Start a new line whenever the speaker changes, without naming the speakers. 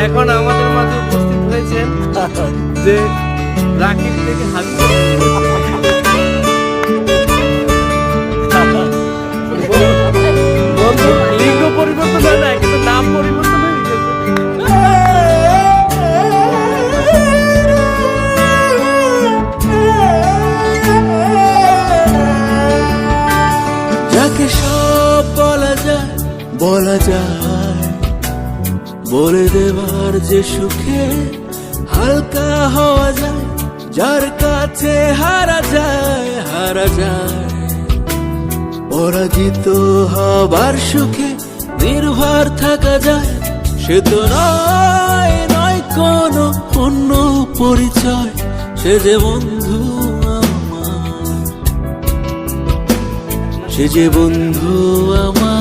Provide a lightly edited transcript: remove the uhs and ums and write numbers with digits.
এখন আমাদের মাঝে উপস্থিত হয়েছেন যে রাকিব থেকে হাবিব। লিঙ্গ পরিবর্তন হয় না, কিন্তু নাম পরিবর্তন হয়ে গেছে।
যাকে সব বলা যায় বলে দেবার যে সুখে হালকা হওয়া যায়, যার কাছে হারা যায় পরাজিত হবার সুখে নির্ভর থাকা যায়। সে তো নয় কোনো অন্য পরিচয়, সে যে বন্ধু আমার, সে যে বন্ধু আমার।